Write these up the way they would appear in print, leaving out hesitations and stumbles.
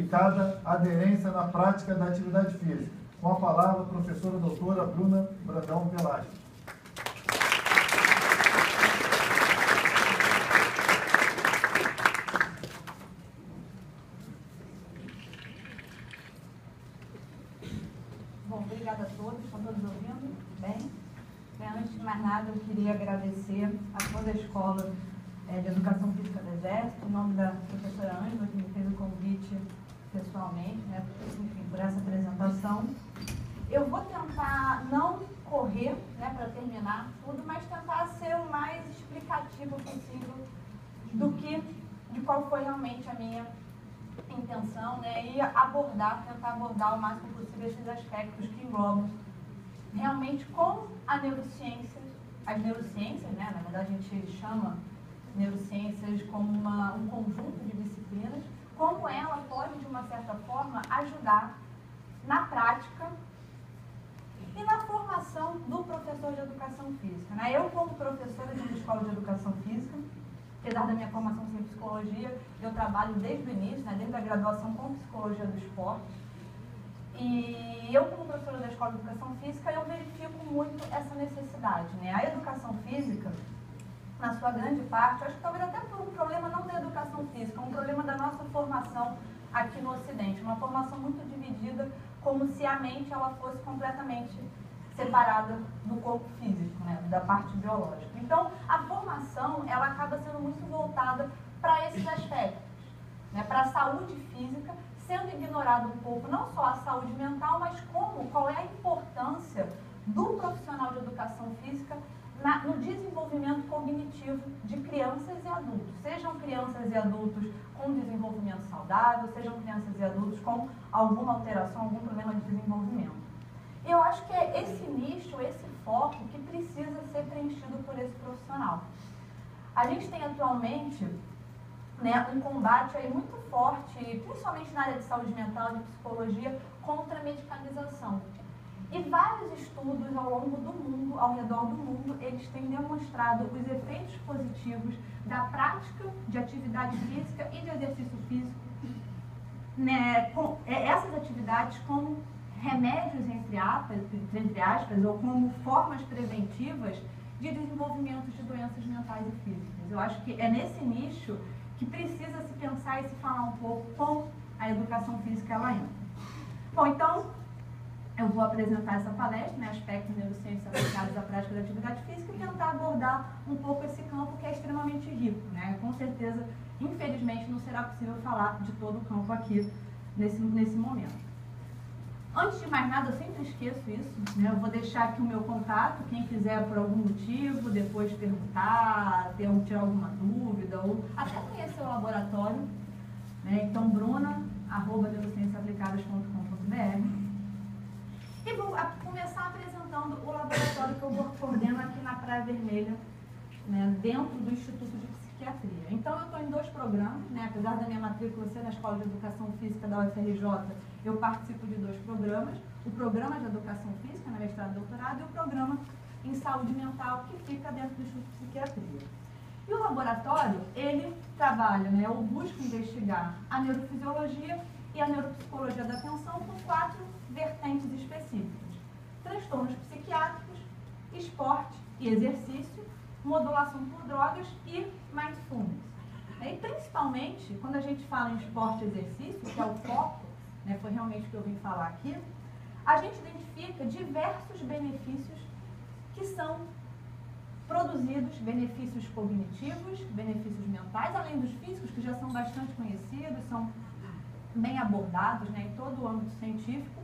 aplicada, aderência na prática da atividade física. Com a palavra, a professora doutora Bruna Brandão Velasquez. Bom, obrigada a todos. Estão todos ouvindo? Bem? Antes de mais nada, eu queria agradecer a toda a Escola de Educação Física do Exército, em nome da professora Ângela, que me fez o convite pessoalmente, né, enfim, por essa apresentação. Eu vou tentar não correr, né, para terminar tudo, mas tentar ser o mais explicativo possível de qual foi realmente a minha intenção, né, e tentar abordar o máximo possível esses aspectos que englobam realmente como as neurociências, né, na verdade a gente chama neurociências como um conjunto de disciplinas, como ela pode, de uma certa forma, ajudar na prática e na formação do professor de educação física, né? Eu, como professora de uma escola de educação física, apesar da minha formação em psicologia, eu trabalho desde o início, né, desde a graduação com psicologia do esporte. E eu, como professora da Escola de Educação Física, eu verifico muito essa necessidade, né? A educação física, na sua grande parte, acho que talvez até por um problema não da educação física, um problema da nossa formação aqui no Ocidente, uma formação muito dividida, como se a mente ela fosse completamente separada do corpo físico, né, da parte biológica. Então, a formação ela acaba sendo muito voltada para esses aspectos, né, para a saúde física, sendo ignorado um pouco não só a saúde mental, mas qual é a importância do profissional de educação física no desenvolvimento cognitivo de crianças e adultos. Sejam crianças e adultos com desenvolvimento saudável, sejam crianças e adultos com alguma alteração, algum problema de desenvolvimento. E eu acho que é esse nicho, esse foco que precisa ser preenchido por esse profissional. A gente tem atualmente, né, um combate aí muito forte, principalmente na área de saúde mental, de psicologia, contra a medicalização. E vários estudos ao longo do mundo, ao redor do mundo, eles têm demonstrado os efeitos positivos da prática de atividade física e de exercício físico, né, essas atividades como remédios, entre aspas, ou como formas preventivas de desenvolvimento de doenças mentais e físicas. Eu acho que é nesse nicho que precisa se pensar e se falar um pouco como a educação física ela entra. Bom, então, eu vou apresentar essa palestra, né, aspectos de neurociências aplicadas à prática da atividade física, e tentar abordar um pouco esse campo que é extremamente rico, né? Com certeza, infelizmente, não será possível falar de todo o campo aqui nesse momento. Antes de mais nada, eu sempre esqueço isso, né? Eu vou deixar aqui o meu contato, quem quiser por algum motivo, depois perguntar, tirar alguma dúvida, ou até conhecer o laboratório, né? Então, bruna@neurocienciasaplicadas.com.br. E vou começar apresentando o laboratório que eu coordeno aqui na Praia Vermelha, né, dentro do Instituto de Psiquiatria. Então, eu estou em 2 programas, né, apesar da minha matrícula ser na Escola de Educação Física da UFRJ, eu participo de 2 programas, o programa de Educação Física, na mestrado e doutorado, e o programa em Saúde Mental, que fica dentro do Instituto de Psiquiatria. E o laboratório, ele trabalha, né, ou busca investigar a neurofisiologia e a neuropsicologia da atenção com 4 vertentes específicas: transtornos psiquiátricos, esporte e exercício, modulação por drogas e mindfulness. E principalmente, quando a gente fala em esporte e exercício, que é o foco, né, foi realmente o que eu vim falar aqui, a gente identifica diversos benefícios que são produzidos, benefícios cognitivos, benefícios mentais, além dos físicos, que já são bastante conhecidos, são bem abordados, né, em todo o âmbito científico.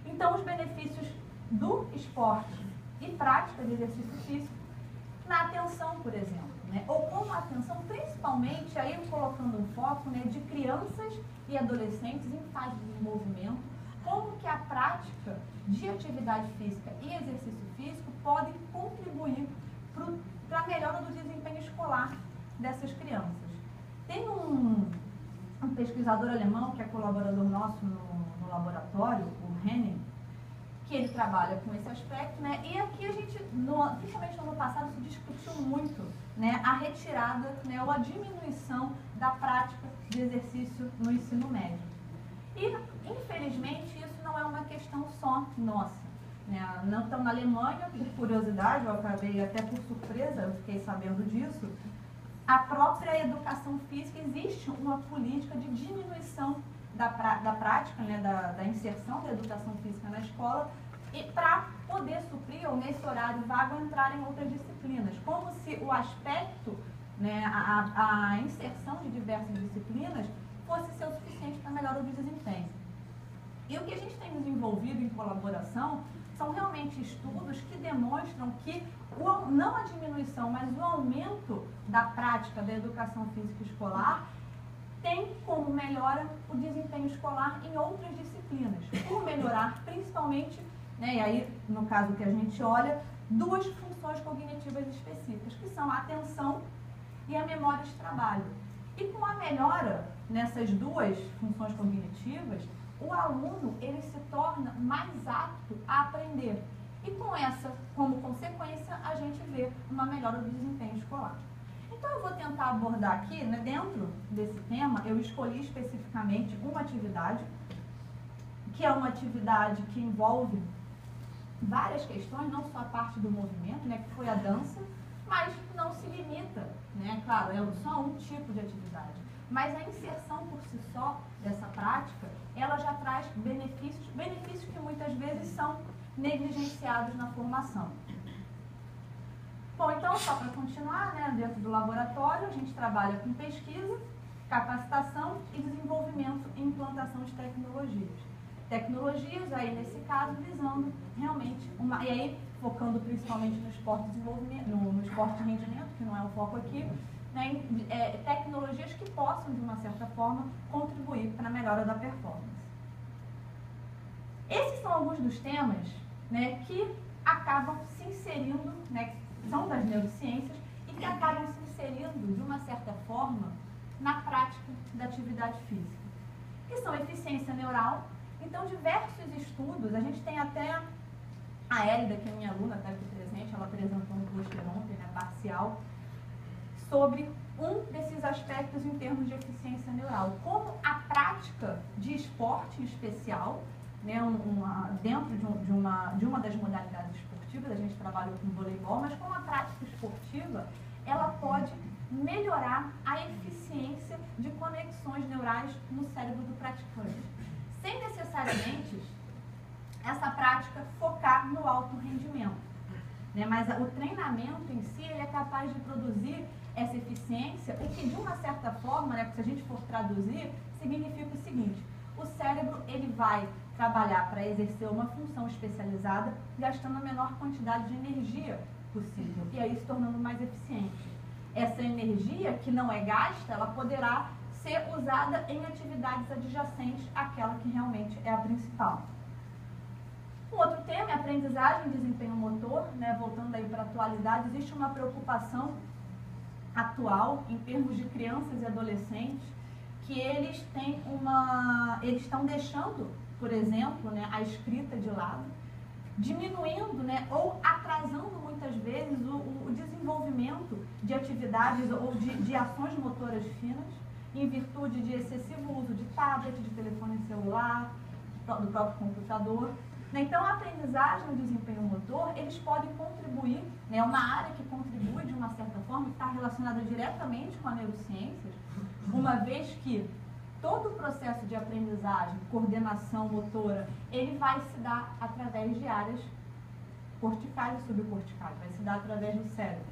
Então, os benefícios do esporte e prática de exercício físico na atenção, por exemplo, né, ou como a atenção, principalmente, aí colocando um foco, né, de crianças e adolescentes em fase de desenvolvimento, como que a prática de atividade física e exercício físico podem contribuir para a melhora do desempenho escolar dessas crianças. Tem um pesquisador alemão, que é colaborador nosso no laboratório, o Henning, que ele trabalha com esse aspecto, né? E aqui a gente, principalmente no ano passado, se discutiu muito, né, a retirada, né, ou a diminuição da prática de exercício no ensino médio. nossa. Né? Não estão na Alemanha, por curiosidade, eu acabei até por surpresa, eu fiquei sabendo disso, a própria educação física, existe uma política de diminuição da prática, né, da inserção da educação física na escola, e para poder suprir, ou nesse horário vago, entrar em outras disciplinas, como se o aspecto, né, a inserção de diversas disciplinas fosse ser o suficiente para melhorar o desempenho. E o que a gente tem desenvolvido em colaboração são realmente estudos que demonstram que não a diminuição, mas o aumento da prática da educação física escolar tem como melhora o desempenho escolar em outras disciplinas. Por melhorar, principalmente, né, e aí, no caso que a gente olha, duas funções cognitivas específicas, que são a atenção e a memória de trabalho. E com a melhora nessas duas funções cognitivas, o aluno ele se torna mais apto a aprender. E com essa, como consequência, a gente vê uma melhora do desempenho escolar. Então eu vou tentar abordar aqui, né, dentro desse tema, eu escolhi especificamente uma atividade, que é uma atividade que envolve várias questões, não só a parte do movimento, né, que foi a dança, mas não se limita, né, claro, é só um tipo de atividade. Mas a inserção por si só dessa prática, ela já traz benefícios que muitas vezes são negligenciados na formação. Bom, então, só para continuar, né, dentro do laboratório, a gente trabalha com pesquisa, capacitação e desenvolvimento e implantação de tecnologias. Tecnologias, aí nesse caso, visando realmente e aí focando principalmente no esporte de desenvolvimento, no esporte de rendimento, que não é o foco aqui, né, tecnologias que possam, de uma certa forma, contribuir para a melhora da performance. Esses são alguns dos temas, né, que acabam se inserindo, né, que são das neurociências, e que acabam se inserindo, de uma certa forma, na prática da atividade física, que são eficiência neural. Então, diversos estudos, a gente tem até a Hélida, que é minha aluna, está aqui presente, ela apresentou um pôster ontem, né, parcial, sobre um desses aspectos em termos de eficiência neural, como a prática de esporte especial, né, dentro de uma das modalidades esportivas, a gente trabalha com voleibol, mas como a prática esportiva, ela pode melhorar a eficiência de conexões neurais no cérebro do praticante, sem necessariamente essa prática focar no alto rendimento, né? Mas o treinamento em si, ele é capaz de produzir essa eficiência, o que de uma certa forma, né, se a gente for traduzir, significa o seguinte: o cérebro ele vai trabalhar para exercer uma função especializada, gastando a menor quantidade de energia possível, e aí se tornando mais eficiente. Essa energia que não é gasta, ela poderá ser usada em atividades adjacentes àquela que realmente é a principal. Um outro tema é aprendizagem e desempenho motor, né? Voltando aí para a atualidade, existe uma preocupação atual em termos de crianças e adolescentes, que eles estão deixando, por exemplo, né, a escrita de lado, diminuindo, né, ou atrasando muitas vezes o desenvolvimento de atividades ou de ações motoras finas, em virtude de excessivo uso de tablet, de telefone celular, do próprio computador. Então, a aprendizagem e o desempenho motor, eles podem contribuir, né, uma área que contribui de uma certa forma, que está relacionada diretamente com a neurociência, uma vez que todo o processo de aprendizagem, coordenação motora, ele vai se dar através de áreas corticais e subcorticais, vai se dar através do cérebro.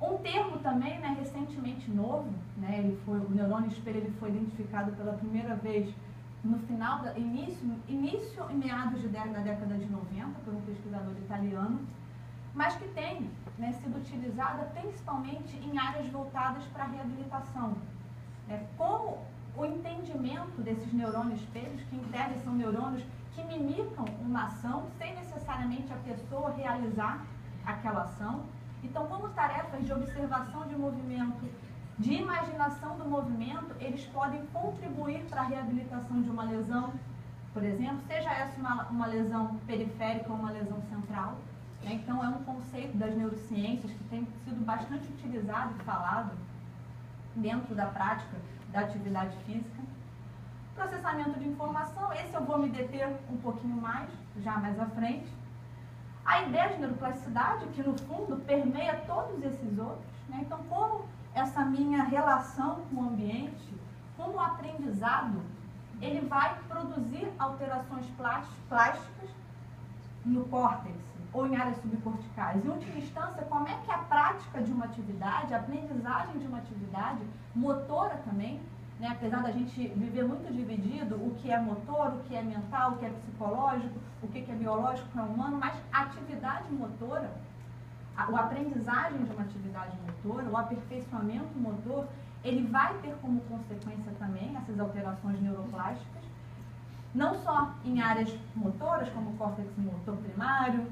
Um termo também, né, recentemente novo, né, o neurônio espelho ele foi identificado pela primeira vez no final, início e meados da década de 90, por um pesquisador italiano, mas que tem, né, sido utilizada principalmente em áreas voltadas para a reabilitação. Como o entendimento desses neurônios espelhos, que em tese são neurônios que mimicam uma ação sem necessariamente a pessoa realizar aquela ação. Então, como tarefas de observação de movimento, de imaginação do movimento, eles podem contribuir para a reabilitação de uma lesão, por exemplo, seja essa uma lesão periférica ou uma lesão central. Então, é um conceito das neurociências que tem sido bastante utilizado e falado dentro da prática da atividade física. processamento de informação, esse eu vou me deter um pouquinho mais, já mais à frente. A ideia de neuroplasticidade, que no fundo permeia todos esses outros, né? Então, como essa minha relação com o ambiente, como o aprendizado, ele vai produzir alterações plásticas no córtex ou em áreas subcorticais. Em última instância, como é que a prática de uma atividade, a aprendizagem de uma atividade, motora também, né? Apesar da gente viver muito dividido, o que é motor, o que é mental, o que é psicológico, o que é biológico, o que é humano, mas a atividade motora, a aprendizagem de uma atividade motora, o aperfeiçoamento motor, ele vai ter como consequência também essas alterações neuroplásticas, não só em áreas motoras, como o córtex motor primário,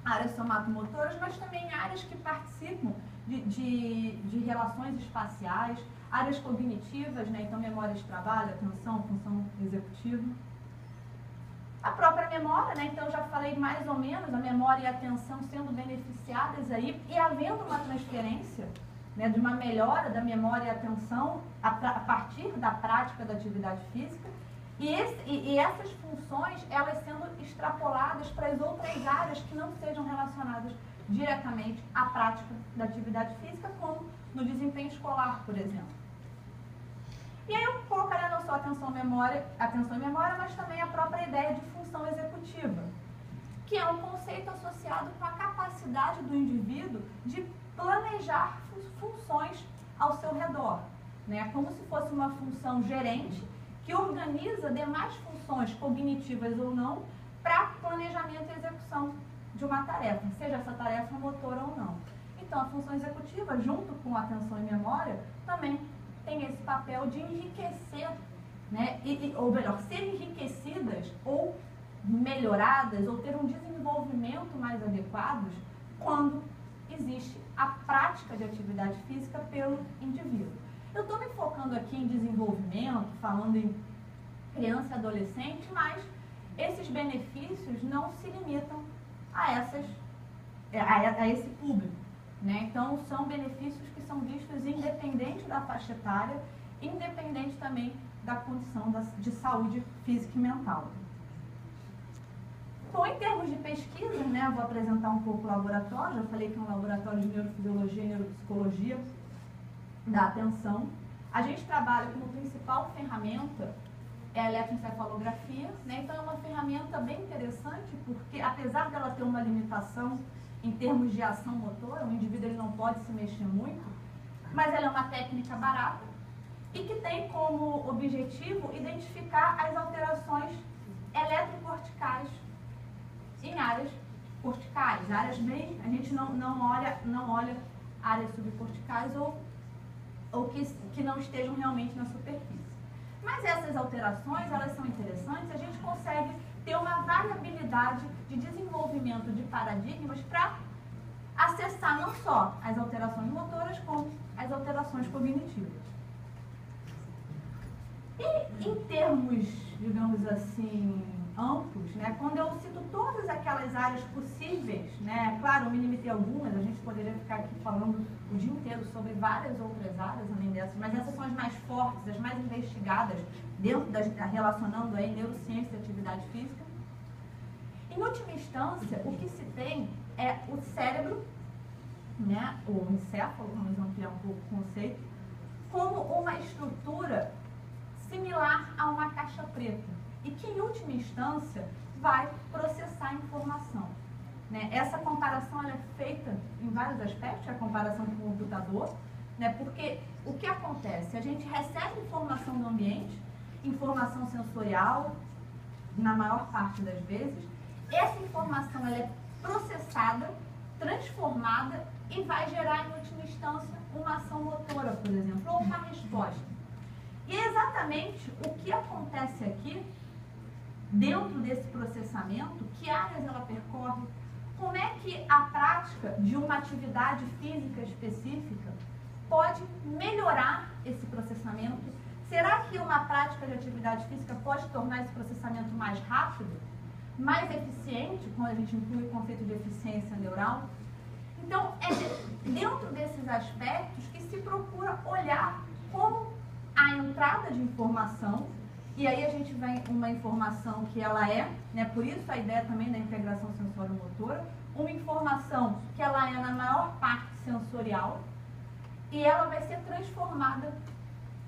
áreas somatomotoras, mas também em áreas que participam de relações espaciais, áreas cognitivas, né? Então memória de trabalho, atenção, função executiva. A própria memória, né? Então eu já falei mais ou menos, a memória e a atenção sendo beneficiadas aí e havendo uma transferência, né, de uma melhora da memória e atenção a partir da prática da atividade física e essas funções, elas sendo extrapoladas para as outras áreas que não sejam relacionadas diretamente à prática da atividade física, como no desempenho escolar, por exemplo. E aí eu colocaria não só atenção e memória, mas também a própria ideia de função executiva, que é um conceito associado com a capacidade do indivíduo de planejar funções ao seu redor, né? Como se fosse uma função gerente que organiza demais funções cognitivas ou não para planejamento e execução de uma tarefa, seja essa tarefa motora ou não. Então, a função executiva, junto com a atenção e memória, também tem esse papel de enriquecer, né? Ou melhor, ser enriquecidas ou melhoradas ou ter um desenvolvimento mais adequados quando existe a prática de atividade física pelo indivíduo. Eu estou me focando aqui em desenvolvimento, falando em criança e adolescente, mas esses benefícios não se limitam a esse público, né? Então, são benefícios que são vistos independente da faixa etária, independente também da condição de saúde física e mental. Bom, em termos de pesquisa, né, vou apresentar um pouco o laboratório, já falei que é um laboratório de neurofisiologia e neuropsicologia da atenção. A gente trabalha como principal ferramenta a eletroencefalografia, né? Então é uma ferramenta bem interessante, porque apesar dela ter uma limitação em termos de ação motora, o indivíduo ele não pode se mexer muito, mas ela é uma técnica barata e que tem como objetivo identificar as alterações eletrocorticais em áreas corticais, áreas bem, a gente não olha áreas subcorticais ou que não estejam realmente na superfície. Mas essas alterações, elas são interessantes, a gente consegue ter uma variabilidade de desenvolvimento de paradigmas para acessar não só as alterações motoras, como as alterações cognitivas. E em termos, digamos assim, amplos, né, quando eu cito todas aquelas áreas possíveis, né, claro, eu me limitei a algumas, a gente poderia ficar aqui falando o dia inteiro sobre várias outras áreas além dessas, mas essas são as mais fortes, as mais investigadas, relacionando aí neurociência e atividade física. Em última instância, o que se tem é o cérebro, né, o encéfalo, vamos ampliar um pouco o conceito, como uma estrutura similar a uma caixa preta e que, em última instância, vai processar a informação, né? Essa comparação ela é feita em vários aspectos, a comparação com o computador, né? Porque o que acontece? A gente recebe informação do ambiente, informação sensorial, na maior parte das vezes, essa informação ela é processada, transformada e vai gerar, em última instância, uma ação motora, por exemplo, ou uma resposta. E é exatamente o que acontece aqui, dentro desse processamento, que áreas ela percorre, como é que a prática de uma atividade física específica pode melhorar esse processamento. Será que uma prática de atividade física pode tornar esse processamento mais rápido, mais eficiente, quando a gente inclui o conceito de eficiência neural? Então, é dentro desses aspectos que se procura olhar como a entrada de informação E aí a gente vem uma informação que ela é, né, por isso a ideia também da integração sensório-motora, uma informação que ela é na maior parte sensorial e ela vai ser transformada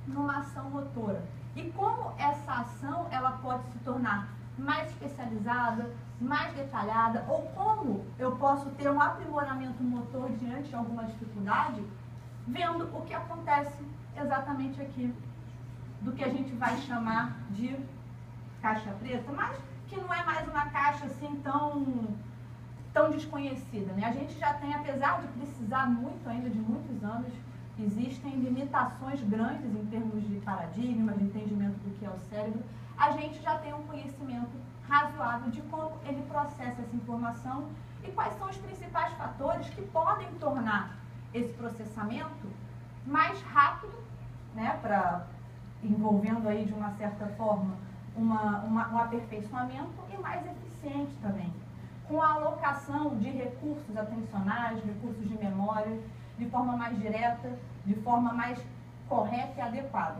numa ação motora. E como essa ação ela pode se tornar mais especializada, mais detalhada, ou como eu posso ter um aprimoramento motor diante de alguma dificuldade, vendo o que acontece exatamente aqui, do que a gente vai chamar de caixa preta, mas que não é mais uma caixa assim tão desconhecida, né? A gente já tem, apesar de precisar muito ainda de muitos anos, existem limitações grandes em termos de paradigma, de entendimento do que é o cérebro, a gente já tem um conhecimento razoável de como ele processa essa informação e quais são os principais fatores que podem tornar esse processamento mais rápido, né, envolvendo aí de uma certa forma um aperfeiçoamento e mais eficiente também, com a alocação de recursos atencionais, recursos de memória, de forma mais direta, de forma mais correta e adequada.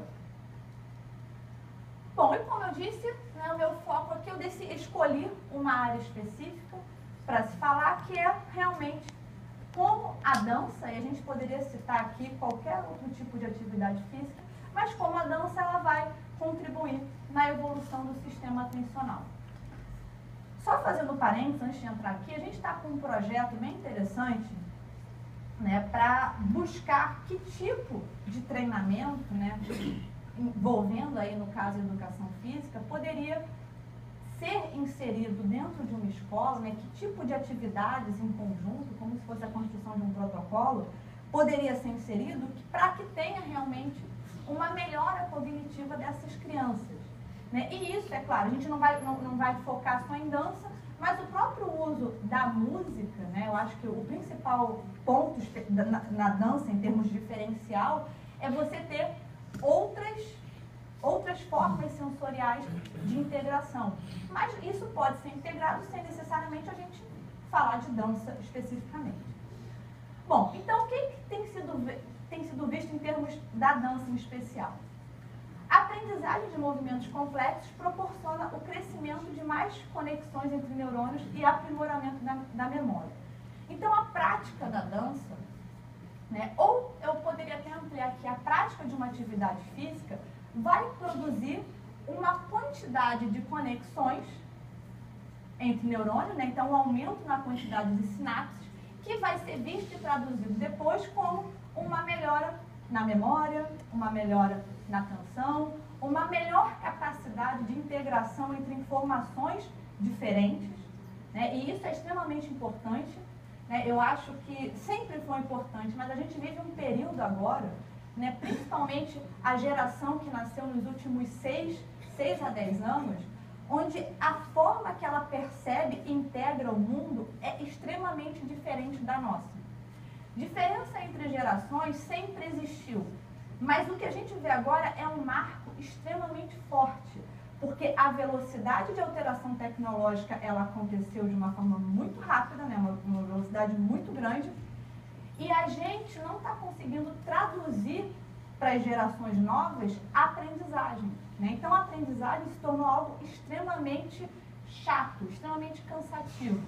Bom, e como eu disse, né, o meu foco aqui, eu escolhi uma área específica para se falar, que é realmente como a dança, e a gente poderia citar aqui qualquer outro tipo de atividade física, mas como a dança ela vai contribuir na evolução do sistema atencional. Só fazendo parênteses, antes de entrar aqui, a gente está com um projeto bem interessante, né, para buscar que tipo de treinamento, né, envolvendo aí no caso a educação física, poderia ser inserido dentro de uma escola, né, que tipo de atividades em conjunto, como se fosse a construção de um protocolo, poderia ser inserido para que tenha realmente uma melhora cognitiva dessas crianças, né? E isso, é claro, a gente não vai focar só em dança, mas o próprio uso da música, né, eu acho que o principal ponto na dança, em termos de diferencial, é você ter outras formas sensoriais de integração. Mas isso pode ser integrado sem necessariamente a gente falar de dança especificamente. Bom, então o que tem sido visto em termos da dança em especial? A aprendizagem de movimentos complexos proporciona o crescimento de mais conexões entre neurônios e aprimoramento da memória. Então, a prática da dança, né, ou eu poderia até ampliar aqui, a prática de uma atividade física vai produzir uma quantidade de conexões entre neurônios, né, então um aumento na quantidade de sinapses, que vai ser visto e traduzido depois como uma melhora na memória, uma melhora na atenção, uma melhor capacidade de integração entre informações diferentes, né? E isso é extremamente importante, né? Eu acho que sempre foi importante, mas a gente vive um período agora, né, principalmente a geração que nasceu nos últimos 6 a 10 anos, onde a forma que ela percebe e integra o mundo é extremamente diferente da nossa. Diferença entre gerações sempre existiu, mas o que a gente vê agora é um marco extremamente forte, porque a velocidade de alteração tecnológica ela aconteceu de uma forma muito rápida, né, uma velocidade muito grande, e a gente não está conseguindo traduzir para as gerações novas a aprendizagem, né? Então a aprendizagem se tornou algo extremamente chato, extremamente cansativo.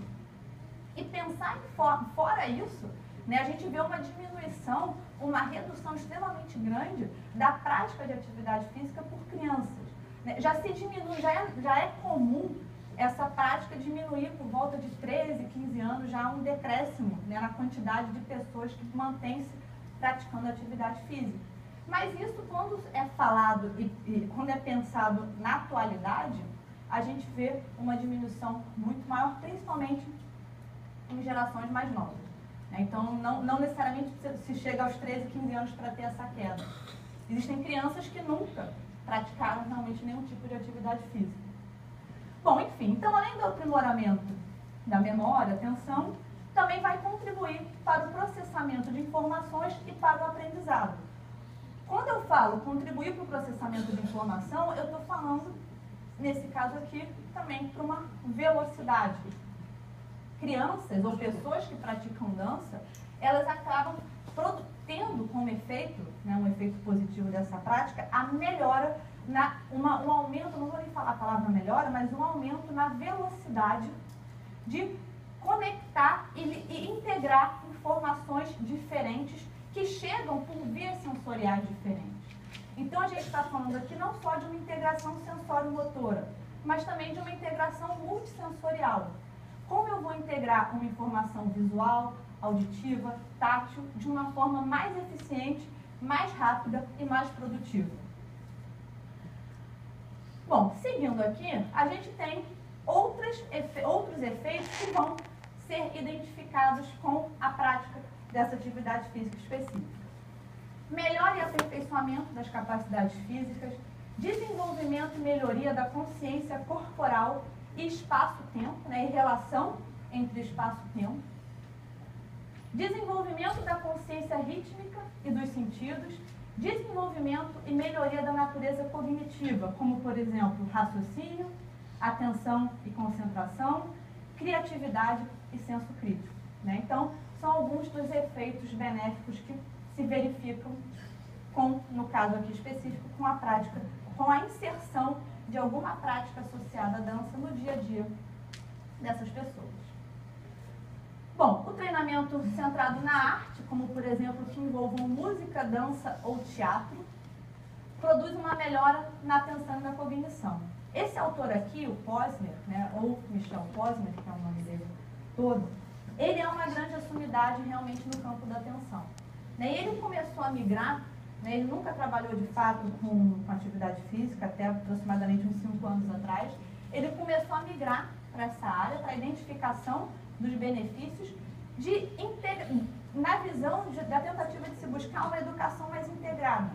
E pensar fora isso, né, a gente vê uma diminuição, uma redução extremamente grande da prática de atividade física por crianças. Né? Já é comum essa prática diminuir por volta de 13, 15 anos, já há um decréscimo, né, na quantidade de pessoas que mantêm-se praticando atividade física. Mas isso, quando é falado e quando é pensado na atualidade, a gente vê uma diminuição muito maior, principalmente em gerações mais novas. Então, não necessariamente se chega aos 13, 15 anos para ter essa queda. Existem crianças que nunca praticaram realmente nenhum tipo de atividade física. Bom, enfim, então além do aprimoramento da memória, atenção, também vai contribuir para o processamento de informações e para o aprendizado. Quando eu falo contribuir para o processamento de informação, eu estou falando, nesse caso aqui, também para uma velocidade. Crianças ou pessoas que praticam dança, elas acabam tendo como efeito, né, um efeito positivo dessa prática, a melhora um aumento, não vou nem falar a palavra melhora, mas um aumento na velocidade de conectar e integrar informações diferentes que chegam por vias sensoriais diferentes. Então, a gente está falando aqui não só de uma integração sensório-motora, mas também de uma integração multissensorial. Como eu vou integrar uma informação visual, auditiva, tátil, de uma forma mais eficiente, mais rápida e mais produtiva? Bom, seguindo aqui, a gente tem outros efeitos que vão ser identificados com a prática dessa atividade física específica. Melhora e aperfeiçoamento das capacidades físicas, desenvolvimento e melhoria da consciência corporal e espaço-tempo, né, e relação entre espaço e tempo, desenvolvimento da consciência rítmica e dos sentidos, desenvolvimento e melhoria da natureza cognitiva, como, por exemplo, raciocínio, atenção e concentração, criatividade e senso crítico, né? Então, são alguns dos efeitos benéficos que se verificam com, no caso aqui específico, com a prática, com a inserção de alguma prática associada à dança no dia a dia dessas pessoas. Bom, o treinamento centrado na arte, como por exemplo que envolvam música, dança ou teatro, produz uma melhora na atenção e na cognição. Esse autor aqui, o Posner, né, ou Michel Posner, que é o nome dele todo, ele é uma grande assumidade realmente no campo da atenção. E ele começou a migrar, né, ele nunca trabalhou de fato com atividade física, até aproximadamente uns 5 anos atrás. Ele começou a migrar para essa área, para a identificação dos benefícios, na visão da tentativa de se buscar uma educação mais integrada.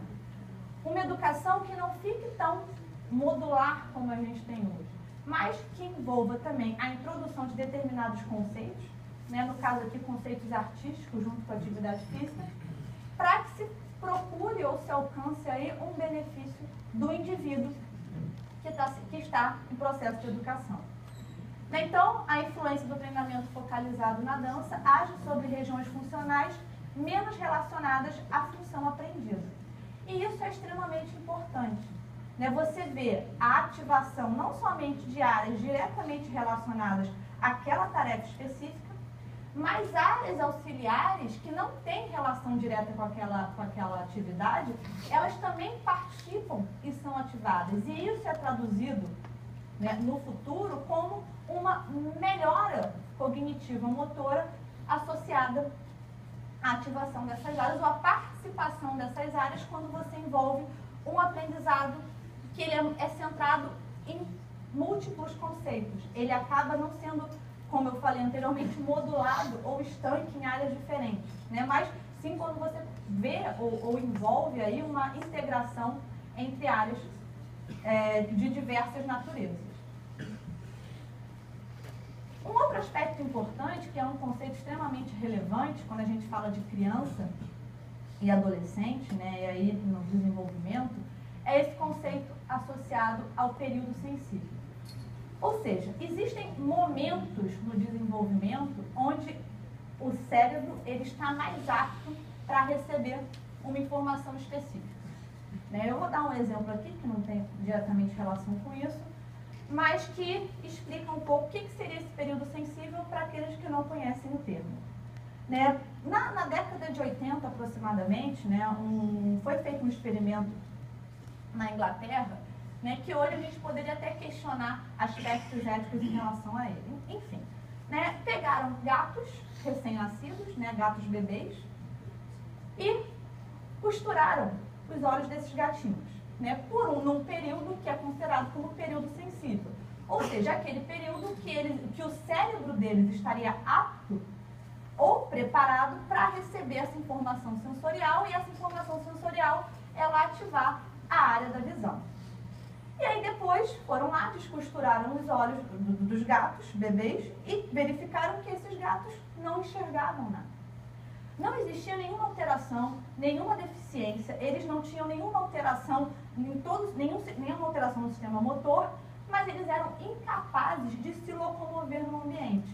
Uma educação que não fique tão modular como a gente tem hoje, mas que envolva também a introdução de determinados conceitos, né, no caso aqui conceitos artísticos junto com a atividade física, para que se procure ou se alcance aí um benefício do indivíduo que está em processo de educação. Então, a influência do treinamento focalizado na dança age sobre regiões funcionais menos relacionadas à função aprendida. E isso é extremamente importante, né? Você vê a ativação não somente de áreas diretamente relacionadas àquela tarefa específica, mas áreas auxiliares que não têm relação direta com aquela atividade, elas também participam e são ativadas. E isso é traduzido, né, no futuro como uma melhora cognitiva motora associada à ativação dessas áreas ou à participação dessas áreas quando você envolve um aprendizado que ele é centrado em múltiplos conceitos. Ele acaba não sendo, como eu falei anteriormente, modulado ou estanque em áreas diferentes, né? Mas sim quando você vê ou envolve aí uma integração entre áreas de diversas naturezas. Um outro aspecto importante, que é um conceito extremamente relevante quando a gente fala de criança e adolescente, né, e aí no desenvolvimento, é esse conceito associado ao período sensível. Ou seja, existem momentos no desenvolvimento onde o cérebro ele está mais apto para receber uma informação específica, né? Eu vou dar um exemplo aqui, que não tem diretamente relação com isso, mas que explica um pouco o que seria esse período sensível para aqueles que não conhecem o termo. Né? Na década de 80, aproximadamente, né, foi feito um experimento na Inglaterra, né, que hoje a gente poderia até questionar aspectos éticos em relação a ele. Enfim, né, pegaram gatos recém-nascidos, né, gatos bebês, e costuraram os olhos desses gatinhos, né, num período que é considerado como período sensível. Ou seja, aquele período que o cérebro deles estaria apto ou preparado para receber essa informação sensorial, e essa informação sensorial ela ativar a área da visão. E aí depois foram lá, descosturaram os olhos dos gatos bebês e verificaram que esses gatos não enxergavam nada. Não existia nenhuma alteração, nenhuma deficiência, eles não tinham nenhuma alteração, nenhuma alteração no sistema motor, mas eles eram incapazes de se locomover no ambiente,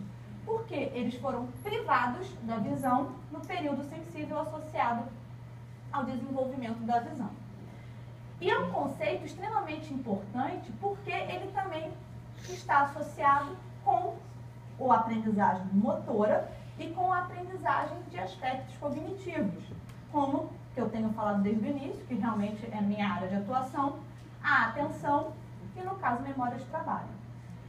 porque eles foram privados da visão no período sensível associado ao desenvolvimento da visão. E é um conceito extremamente importante porque ele também está associado com a aprendizagem motora e com a aprendizagem de aspectos cognitivos, como que eu tenho falado desde o início, que realmente é a minha área de atuação, a atenção e, no caso, memória de trabalho.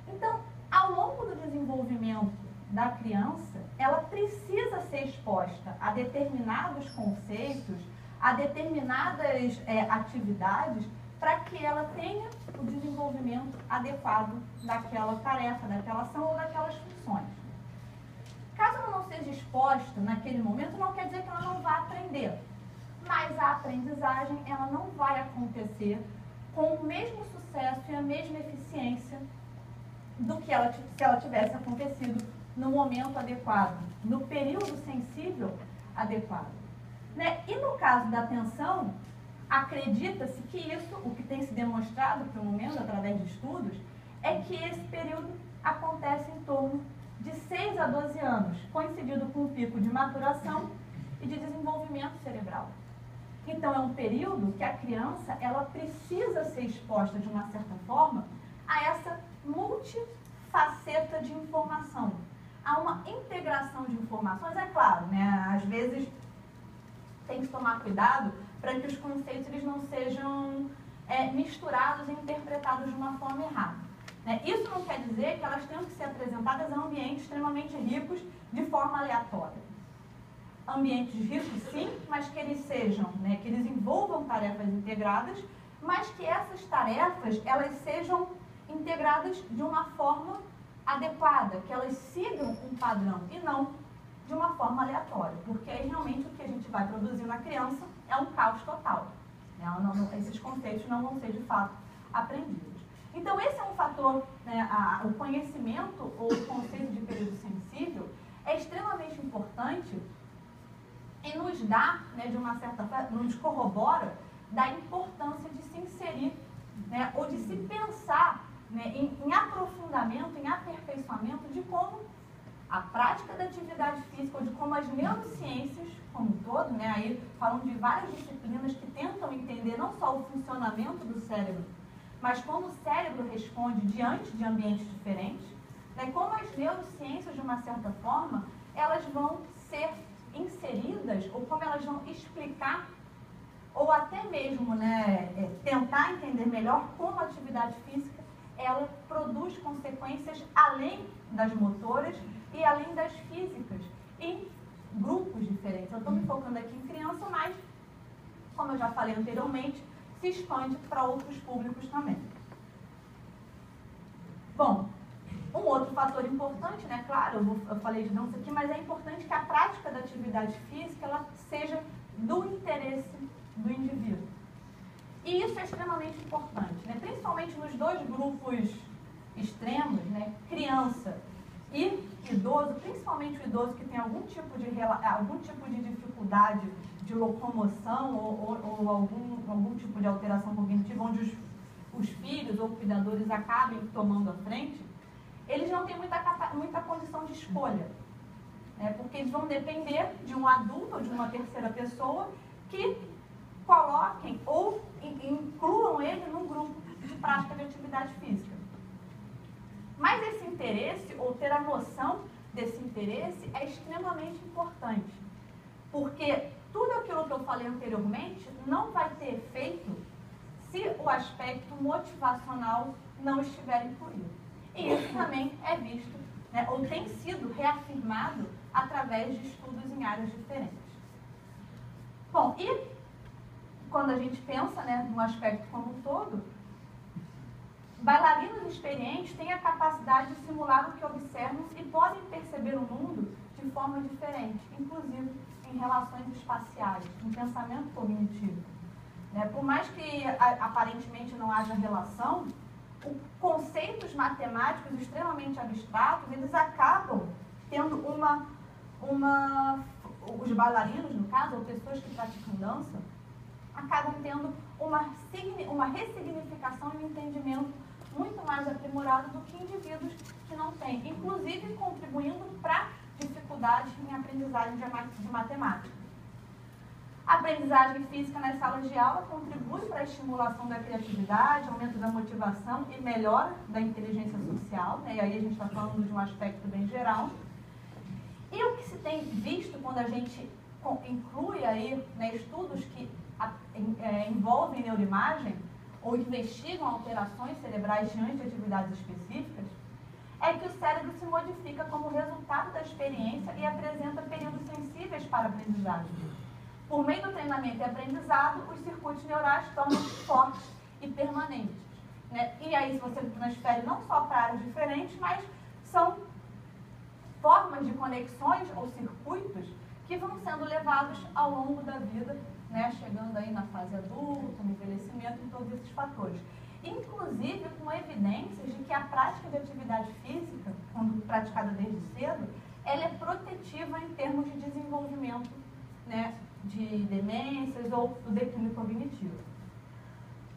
Então, ao longo do desenvolvimento da criança, ela precisa ser exposta a determinados conceitos, a determinadas atividades, para que ela tenha o desenvolvimento adequado daquela tarefa, daquela ação ou daquelas funções. Caso ela não seja exposta naquele momento, não quer dizer que ela não vá aprender, mas a aprendizagem ela não vai acontecer com o mesmo sucesso e a mesma eficiência do que se ela tivesse acontecido no momento adequado, no período sensível adequado. Né? E no caso da atenção, acredita-se que isso, o que tem se demonstrado pelo momento, através de estudos, é que esse período acontece em torno de 6 a 12 anos, coincidido com o pico de maturação e de desenvolvimento cerebral. Então, é um período que a criança ela precisa ser exposta, de uma certa forma, a essa multifaceta de informação, a uma integração de informações. É claro, né? Às vezes tem que tomar cuidado para que os conceitos eles não sejam misturados e interpretados de uma forma errada. Né? Isso não quer dizer que elas tenham que ser apresentadas a ambientes extremamente ricos de forma aleatória. Ambientes ricos, sim, mas que eles sejam, né, que eles envolvam tarefas integradas, mas que essas tarefas elas sejam integradas de uma forma adequada, que elas sigam um padrão e não de uma forma aleatória, porque aí realmente o que a gente vai produzir na criança é um caos total. Né? Esses conceitos não vão ser de fato aprendidos. Então esse é um fator, né, o conhecimento ou o conceito de período sensível é extremamente importante e nos dá, né, de uma certa forma, nos corrobora da importância de se inserir, né, ou de se pensar, né, em aprofundamento, em aperfeiçoamento de como a prática da atividade física, ou de como as neurociências, como um todo, né, aí falando de várias disciplinas que tentam entender não só o funcionamento do cérebro, mas como o cérebro responde diante de ambientes diferentes, né, como as neurociências, de uma certa forma, elas vão ser inseridas, ou como elas vão explicar, ou até mesmo, né, tentar entender melhor como a atividade física ela produz consequências além das motoras e além das físicas, em grupos diferentes. Eu estou me focando aqui em criança, mas, como eu já falei anteriormente, se expande para outros públicos também. Bom, um outro fator importante, né, claro, eu falei de dança aqui, mas é importante que a prática da atividade física ela seja do interesse do indivíduo. E isso é extremamente importante, né, principalmente nos dois grupos extremos, né, criança e idoso, principalmente o idoso que tem algum tipo de dificuldade de locomoção ou algum tipo de alteração cognitiva, onde os filhos ou cuidadores acabem tomando a frente, eles não têm muita condição de escolha, né? Porque eles vão depender de um adulto ou de uma terceira pessoa que coloquem ou incluam ele num grupo de prática de atividade física. Mas esse interesse, ou ter a noção desse interesse, é extremamente importante, porque tudo aquilo que eu falei anteriormente não vai ter efeito se o aspecto motivacional não estiver incluído. E isso também é visto, né, ou tem sido reafirmado através de estudos em áreas diferentes. Bom, e quando a gente pensa, né, no aspecto como um todo, bailarinos experientes têm a capacidade de simular o que observam e podem perceber o mundo de forma diferente, inclusive em relações espaciais, em pensamento cognitivo. Né? Por mais que aparentemente não haja relação, conceitos matemáticos extremamente abstratos, eles acabam tendo os bailarinos, no caso, ou pessoas que praticam dança, acabam tendo uma ressignificação e um entendimento muito mais aprimorado do que indivíduos que não têm, inclusive contribuindo para dificuldades em aprendizagem de matemática. A aprendizagem física nas salas de aula contribui para a estimulação da criatividade, aumento da motivação e melhora da inteligência social, né? E aí a gente está falando de um aspecto bem geral. E o que se tem visto quando a gente inclui aí, né, estudos que envolvem neuroimagem ou investigam alterações cerebrais diante de atividades específicas, é que o cérebro se modifica como resultado da experiência e apresenta períodos sensíveis para a aprendizagem. Por meio do treinamento e aprendizado, os circuitos neurais tornam-se fortes e permanentes, né? E aí, se você transfere não só para áreas diferentes, mas são formas de conexões ou circuitos que vão sendo levados ao longo da vida, né? Chegando aí na fase adulta, no envelhecimento, em todos esses fatores. Inclusive com evidências de que a prática de atividade física, quando praticada desde cedo, ela é protetiva em termos de desenvolvimento, né, de demências ou do declínio cognitivo.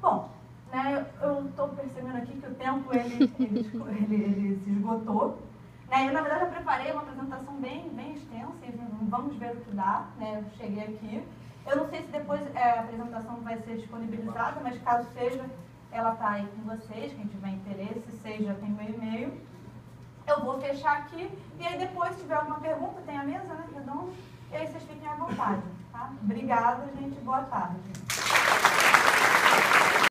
Bom, né, eu estou percebendo aqui que o tempo ele se esgotou. Né? Eu, na verdade, já preparei uma apresentação bem extensa e vamos ver o que dá. Né? Eu cheguei aqui. Eu não sei se depois a apresentação vai ser disponibilizada, mas caso seja, ela está aí com vocês, quem tiver interesse, seja, tem meu e-mail. Eu vou fechar aqui e aí depois, se tiver alguma pergunta, tem a mesa, né, redonda, e aí vocês fiquem à vontade. Tá? Obrigada, gente. Boa tarde.